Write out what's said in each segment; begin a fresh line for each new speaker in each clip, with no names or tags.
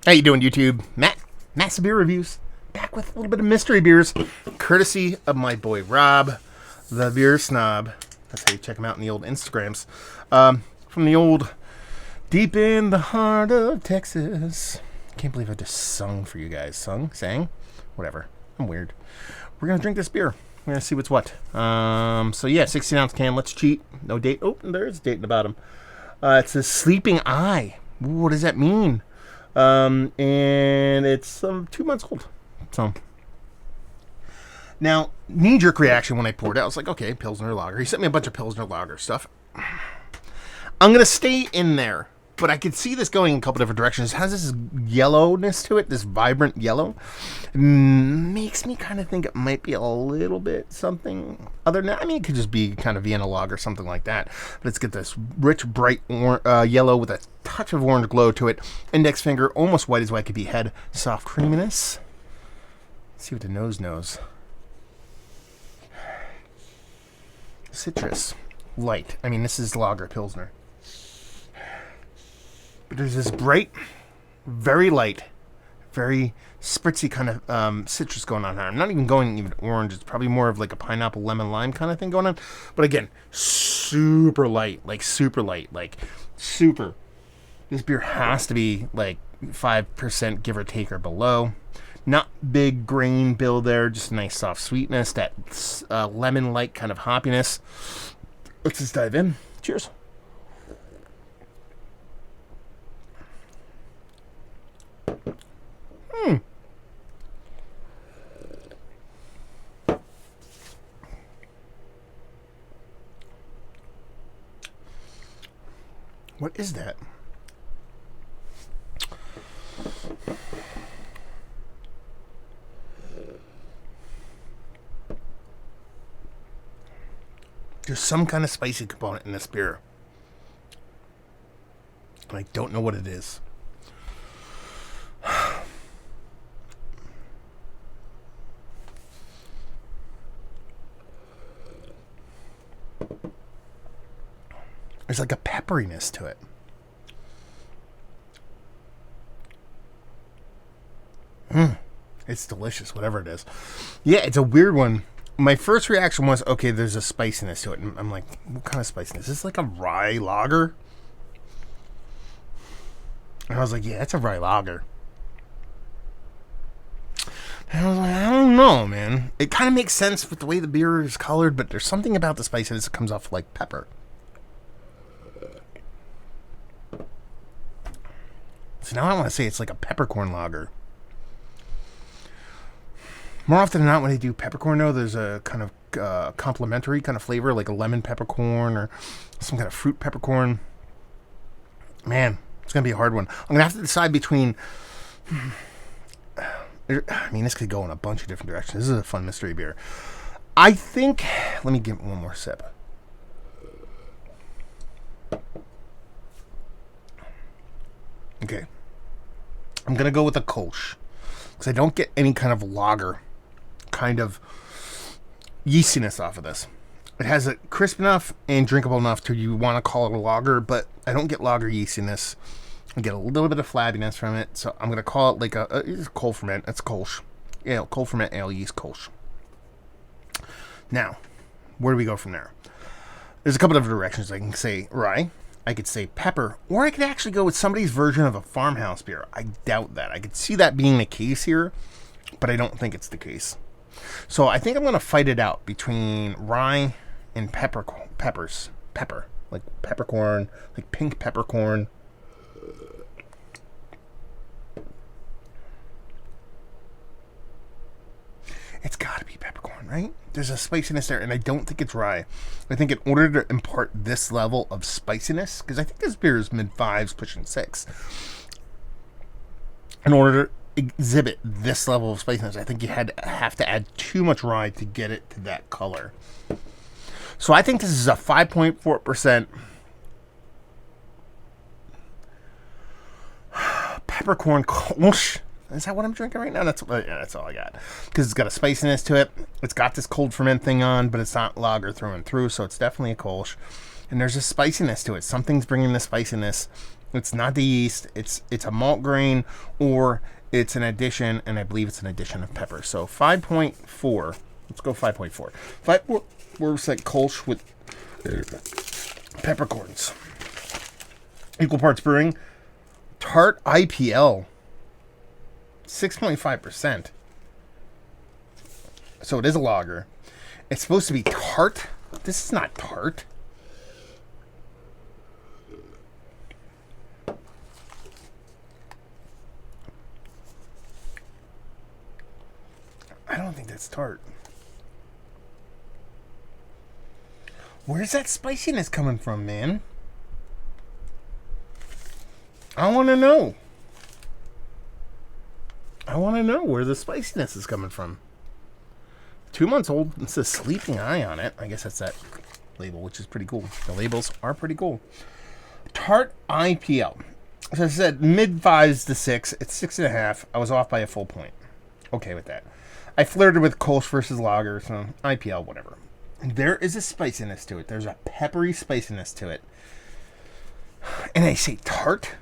How you doing, YouTube? Massive Beer Reviews. Back with a little bit of mystery beers, courtesy of my boy Rob, the Beer Snob. That's how you check him out in the old Instagrams. From the old deep in the heart of Texas. Can't believe I just sung for you guys. Sang? Whatever. I'm weird. We're going to drink this beer. We're going to see what's what. So yeah, 16-ounce can. Let's cheat. No date. Oh, there's a date in the bottom. It says Sleeping Eye. Ooh, what does that mean? And it's 2 months old. So now, knee-jerk reaction when I poured it, I was like, okay, Pilsner Lager. He sent me a bunch of Pilsner Lager stuff. I'm going to stay in there, but I could see this going in a couple different directions. It has this yellowness to it, this vibrant yellow. It makes me kind of think it might be a little bit something other than that. I mean, it could just be kind of Vienna Lager, something like that. But it's got this rich, bright yellow with a touch of orange glow to it. Index finger, almost white as white could be. Head, soft creaminess. Let's see what the nose knows. Citrus. Light. I mean, this is Lager Pilsner. But there's this bright, very light, very spritzy kind of citrus going on here. I'm not even going even orange. It's probably more of like a pineapple, lemon, lime kind of thing going on. But again, super light. Like super light. Like super. This beer has to be like 5% give or take or below. Not big grain bill there. Just a nice soft sweetness. That lemon-like kind of hoppiness. Let's just dive in. Cheers. What is that? There's some kind of spicy component in this beer. And I don't know what it is. There's like a pepperiness to it. It's delicious, whatever it is. Yeah, it's a weird one. My first reaction was, okay, there's a spiciness to it. And I'm like, what kind of spiciness? Is this like a rye lager? And I was like, yeah, it's a rye lager. And I was like, I don't know, man. It kind of makes sense with the way the beer is colored, but there's something about the spiciness that comes off like pepper. So now I want to say it's like a peppercorn lager. More often than not, when they do peppercorn, though, there's a kind of complementary kind of flavor, like a lemon peppercorn or some kind of fruit peppercorn. Man, it's going to be a hard one. I'm going to have to decide between... I mean, this could go in a bunch of different directions. This is a fun mystery beer. I think... Let me give one more sip. Okay. I'm going to go with a Kolsch. Because I don't get any kind of lager kind of yeastiness off of this. It has it crisp enough and drinkable enough to you want to call it a lager, but I don't get lager yeastiness. I get a little bit of flabbiness from it, so I'm going to call it like it's cold ferment. It's Kolsch. Yeah, cold ferment ale yeast Kolsch. Now, where do we go from there? There's a couple of directions. I can say rye. I could say pepper, or I could actually go with somebody's version of a farmhouse beer. I doubt that. I could see that being the case here, but I don't think it's the case. So I think I'm going to fight it out between rye and peppers. Pepper. Like peppercorn, like pink peppercorn. It's got to be peppercorn, right? There's a spiciness there, and I don't think it's rye. I think in order to impart this level of spiciness, because I think this beer is mid-5s, pushing 6. In order to exhibit this level of spiciness, I think you have to add too much rye to get it to that color. So I think this is a 5.4% peppercorn Kolsch. Is that what I'm drinking right now? That's all I got. Because it's got a spiciness to it. It's got this cold ferment thing on, but it's not lager through and through, so it's definitely a Kolsch. And there's a spiciness to it. Something's bringing the spiciness It's not the yeast. It's a malt grain, or it's an addition, and I believe it's an addition of pepper. So 5.4. Let's go 5.4. 5% Kolsch with peppercorns. Equal parts brewing. Tart IPL. 6.5%. So it is a lager. It's supposed to be tart. This is not tart. I don't think that's tart. Where's that spiciness coming from, man? I want to know. I want to know where the spiciness is coming from. 2 months old. It says Sleeping Eye on it. I guess that's that label, which is pretty cool. The labels are pretty cool. Tart IPL. As I said, mid 5s to 6. It's 6.5. I was off by a full point. Okay with that. I flirted with Kolsch versus lager, so IPL, whatever. There is a spiciness to it. There's a peppery spiciness to it. And I say tart.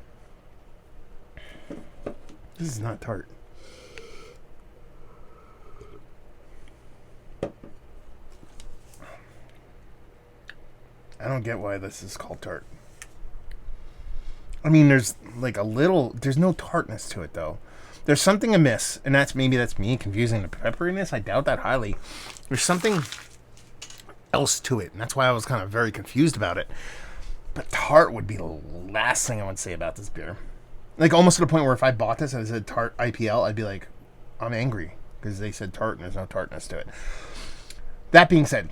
This is not tart. I don't get why this is called tart. I mean, there's like a little... There's no tartness to it, though. There's something amiss, and maybe that's me confusing the pepperiness. I doubt that highly. There's something else to it, and that's why I was kind of very confused about it. But tart would be the last thing I would say about this beer. Like, almost to the point where if I bought this and it said tart IPL, I'd be like, I'm angry, because they said tart and there's no tartness to it. That being said,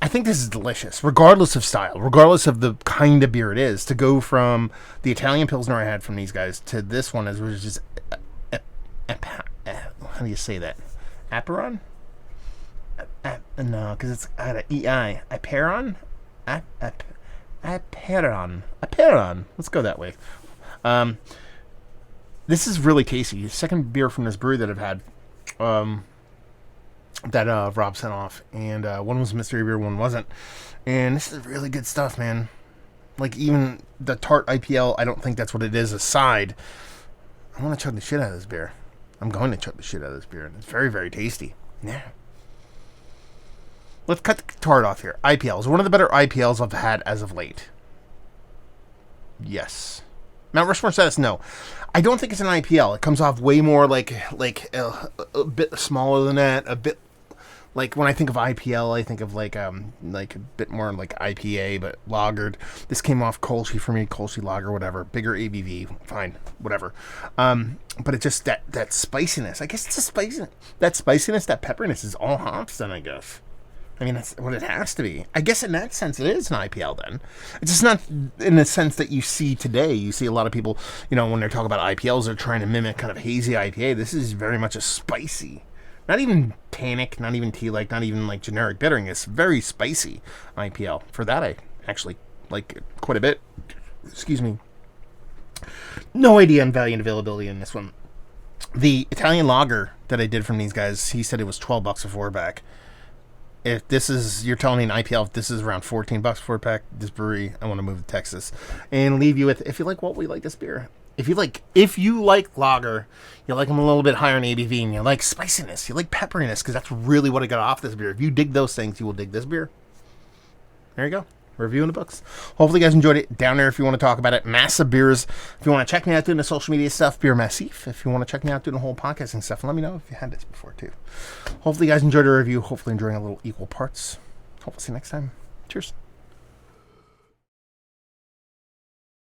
I think this is delicious, regardless of style, regardless of the kind of beer it is. To go from the Italian Pilsner I had from these guys to this one, which is just... how do you say that? Aperon? No, because it's out of EI. Aperon? Aperon. Let's go that way. This is really tasty. Second beer from this brewery that I've had. That Rob sent off. And one was mystery beer, one wasn't. And this is really good stuff, man. Like, even the tart IPL, I don't think that's what it is aside. I want to chug the shit out of this beer. I'm going to chug the shit out of this beer. And it's very, very tasty. Yeah. Let's cut the tart off here. IPLs. One of the better IPLs I've had as of late. Yes. Mount Rushmore status, no. I don't think it's an IPL. It comes off way more like a bit smaller than that. A bit like when I think of IPL, I think of like a bit more like IPA, but lagered. This came off Kolschy for me, Kolschy lager, whatever. Bigger ABV, fine, whatever. But it just that spiciness. I guess it's a spiciness. That spiciness, that pepperiness is all hops. Then I guess. I mean, that's what it has to be. I guess in that sense, it is an IPL then. It's just not in the sense that you see today. You see a lot of people, when they're talking about IPLs, they're trying to mimic kind of hazy IPA. This is very much a spicy. Not even tannic, not even tea-like, not even like generic bittering. It's very spicy IPL. For that, I actually like it quite a bit. Excuse me. No idea on value and availability in this one. The Italian lager that I did from these guys, he said it was $12 a 4-pack. If this is, you're telling me an IPL, if this is around $14 a 4-pack, this brewery, I want to move to Texas. And leave you with, if you like what we like this beer. If you like lager, you like them a little bit higher in ABV, and you like spiciness, you like pepperiness, because that's really what I got off this beer. If you dig those things, you will dig this beer. There you go. Review in the books. Hopefully you guys enjoyed it. Down there if you want to talk about it. Massive Beers. If you want to check me out doing the social media stuff, Beer Massif. If you want to check me out doing the whole podcasting stuff, let me know if you had this before too. Hopefully you guys enjoyed the review. Hopefully enjoying a little equal parts. Hope we'll see you next time. Cheers.